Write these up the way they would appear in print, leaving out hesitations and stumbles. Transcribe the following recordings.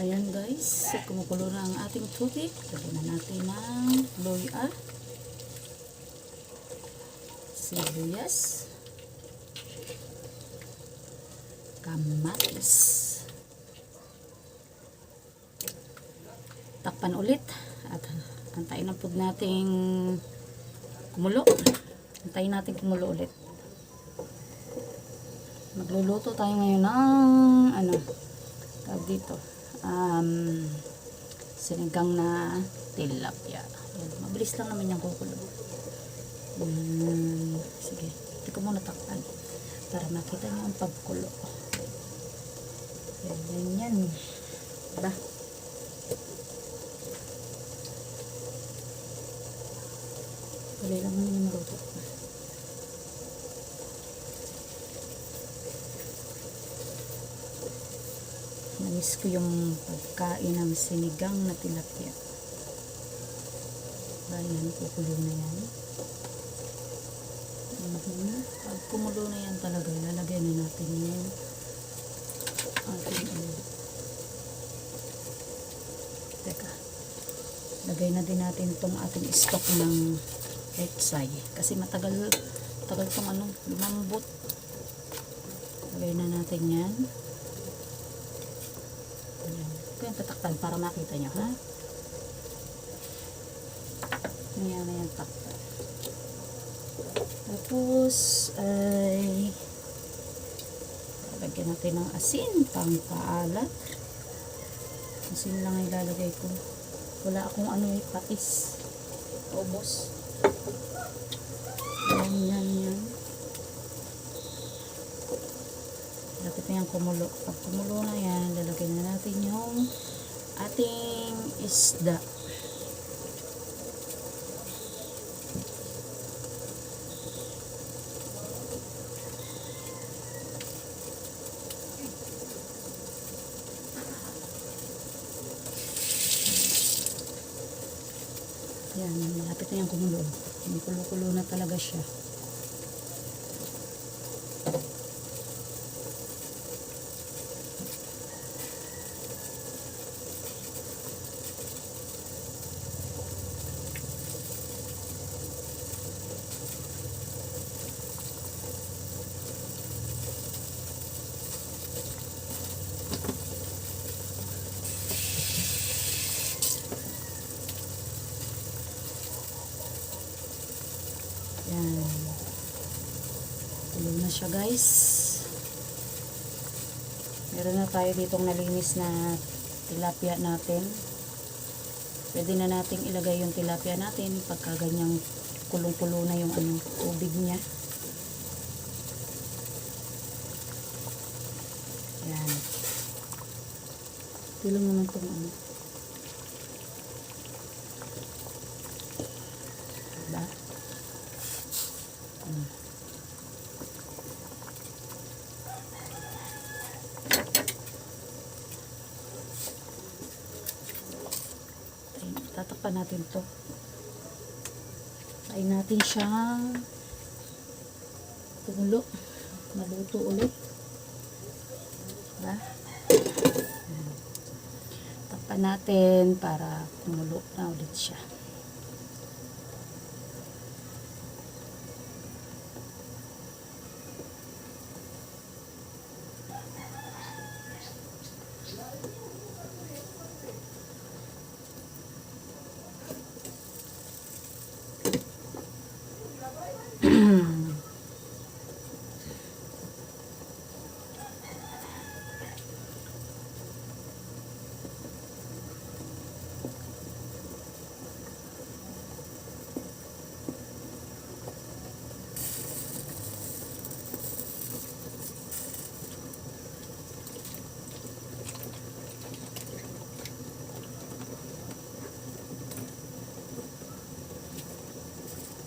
Ayan guys, kumukulo na ang ating tubig. Lagyan na natin ng luya, sibuyas, kamatis. Takpan ulit at antayin na po nating kumulo. Antayin natin kumulo ulit. Magluluto tayo ngayon ng tawag dito, sinigang na tilapia. Mabilis lang naman yung kukulo. Sige, hindi ko muna takpan para makita nyo ang pagkulo. Yan. Diba? Tuloy lang naman yung maluto. Namiss ko yung pagkain ng sinigang na tilapia. Ayan, kukulo na yan. Pag kumulo na yan talaga, lalagyan na natin yung ating teka, lagay na din natin itong ating stock ng etsay kasi matagal itong lumambot. Lagay na natin yan. Ito yung tatakpan para makita nyo, ha? Ayan na yung takpan. Tapos ay lagyan natin ng asin pang paalat. Asin lang ay ilalagay ko. Wala akong patis. Ubos. Yan. Lapit na yung kumulo. Pag kumulo na yan, lalagyan na natin yung ating isda. Yan, lapit na yung kumulo. Kulo-kulo na talaga siya. Yan. Kulo na siya guys. Meron na tayo ditong nalinis na tilapia natin. Pwede na nating ilagay yung tilapia natin pagka ganyang kulong-kulo na yung tubig niya. Yan. Ito lang naman itong diba? Tatakpan natin to. Tayin natin siyang kumulo. Maluto ulit. Diba? Takpan natin para kumulo na ulit siya.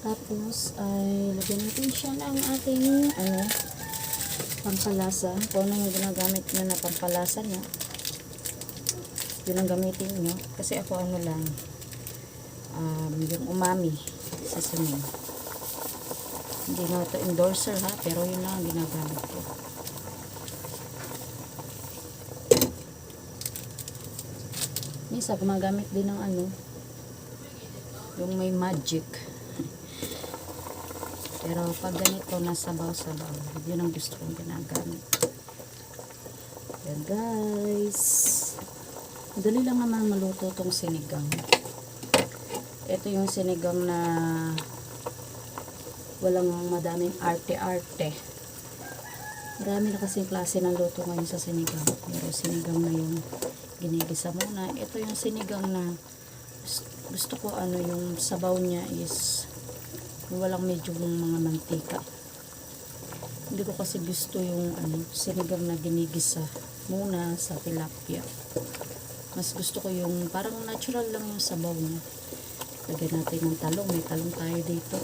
Tapos ay lagyan natin siya ng ating pampalasa. Kung ano yung ginagamit nyo na pampalasa niya, yun ang gamitin nyo. Kasi ako lang, yung umami seasoning. Hindi na ito endorser ha, pero yun lang ang ginagamit ko. Minsan gumagamit din ng ano, yung may magic. Pero pag ganito na sabaw-sabaw, yun ang gusto kong ginagamit. Yan guys. Dali lang naman maluto tong sinigang. Ito yung sinigang na walang madaming arte-arte. Marami na kasing klase ng luto ngayon sa sinigang. Pero sinigang na yung ginigisa muna. Ito yung sinigang na gusto ko ano yung sabaw niya is walang medyo mga mantika. Hindi ko kasi gusto yung ano, sinigang na ginigisa muna sa tilapia. Mas gusto ko yung parang natural lang yung sabaw niya. Lagay natin ng talong. May talong tayo dito.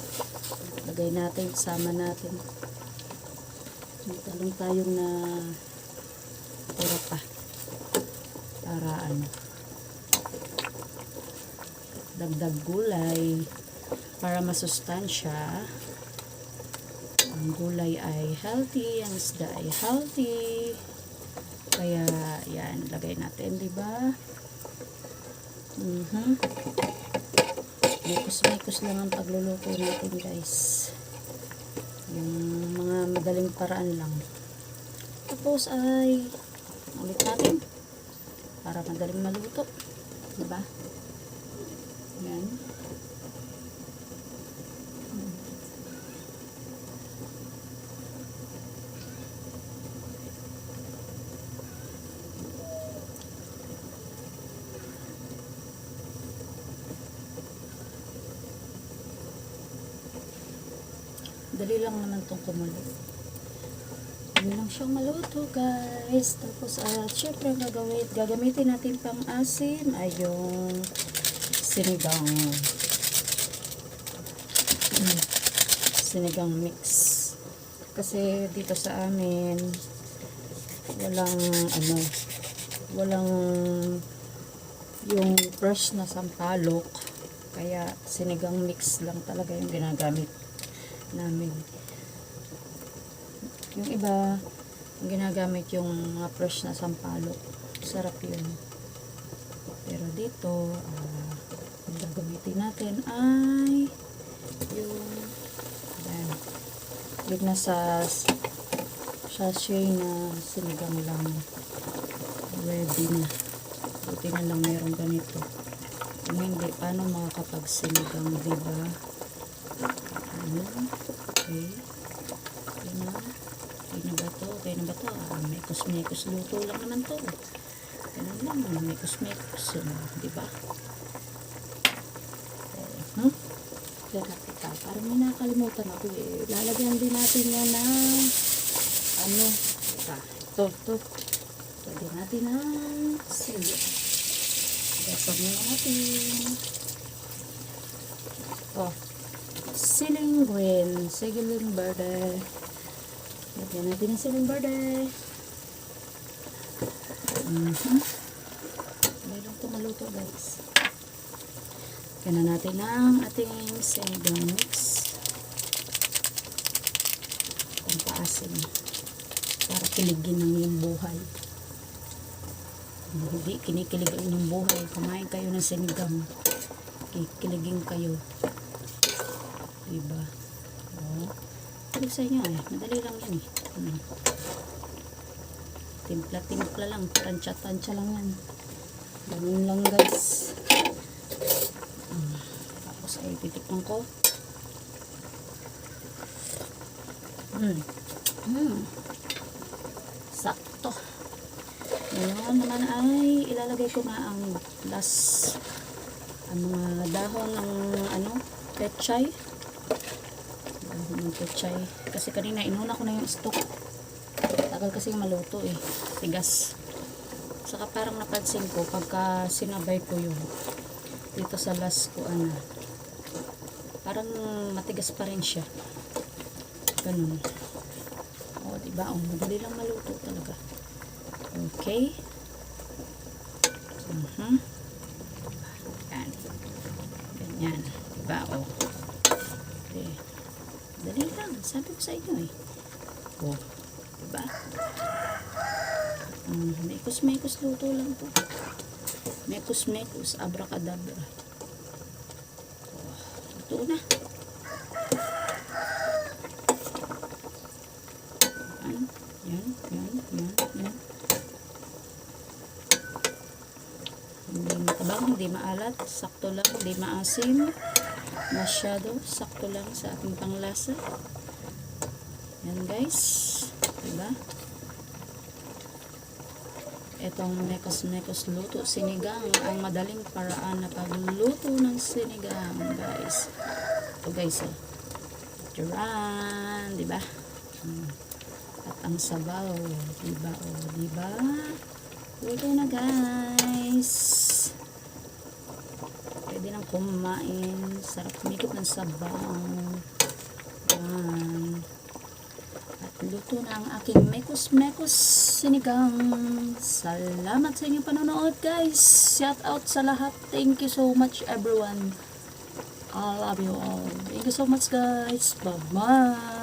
Lagay natin, sama natin. May talong tayong na pura pa. Para ano, dagdag gulay. Para masustansya. Ang gulay ay healthy. Ang isda ay healthy. Kaya, yan. Lagay natin, diba? Mekos-mekos lang ang pagluluto natin guys. Yung mga madaling paraan lang. Tapos ay ulit natin para madaling maluto, diba? Yan. Dali lang naman itong kumulo. Dali lang siyang maluto guys. Tapos syempre gagamitin natin pang asim ay yung sinigang sinigang mix. Kasi dito sa amin walang ano, walang yung fresh na sampalok. Kaya sinigang mix lang talaga yung ginagamit namin. Yung iba ginagamit yung mga fresh na sampalok, sarap yun. Pero dito ang gagamitin natin ay yung nasa sachet na sinigang lang, ready na. Buti na lang meron ganito. Kung hindi, paano makakapag-sinigang, diba? Okay. Okay na. Okay na ba to? Okay na ba to? Mekos-mekos luto lang naman to. Ganun lang. Mekos-mekos. Diba? Teka. Parang may nakalimutan ako eh. Lalagyan din natin yan ng ano. Ito. Lagyan natin ng sili. Gasag na natin. Siling green, siling verde. Lagyan natin ng siling verde. Mayroon ito maluto guys. Lagyan na natin ang ating sinigang mix. Kung paasin. Para kiligin ng iyong buhay. Hindi kinikilig ang inyong buhay. Kumain kayo ng sinigang. Kikiligin kayo. Diba? Sabi sa inyo eh. Madali lang yan eh. Timpla-timpla lang. Tansya-tansya lang yan. Ganun lang guys. Tapos ay titikman ko. Sakto. Ngayon naman ay ilalagay ko na ang last ang mga dahon ng ano, pechay. Dahon ng pechay. Kasi kanina inuna ko na yung stock. Tagal kasi maluto eh. Tigas. Saka parang napansin ko pagka sinabay ko yung dito sa last ko parang matigas pa rin siya. Ganun. O, diba? O, madali lang maluto talaga. Okay. Yan. Ganyan. Diba? O. Okay. Dali lang. Sabi ko sa inyo eh. O. Diba? Mekos-mekos luto lang to. Mekos, abracadabra. Ito na. Yan. Hindi matabang, hindi maalat. Sakto lang, hindi maasim. Masyado, sakto lang sa ating panglasa. Yan guys. Diba? Itong mekos luto sinigang, ang madaling paraan na pagluto ng sinigang, guys. Ito guys, oh. Tiran, diba? At ang sabaw, diba? Oh, diba? Luto na guys. Pwede nang kumain. Sarap mikot ng sabaw. Yan. Luto na ang aking mekos sinigang. Salamat sa inyong panonood guys. Shout out sa lahat. Thank you so much everyone. I love you all. Thank you so much guys. Bye bye.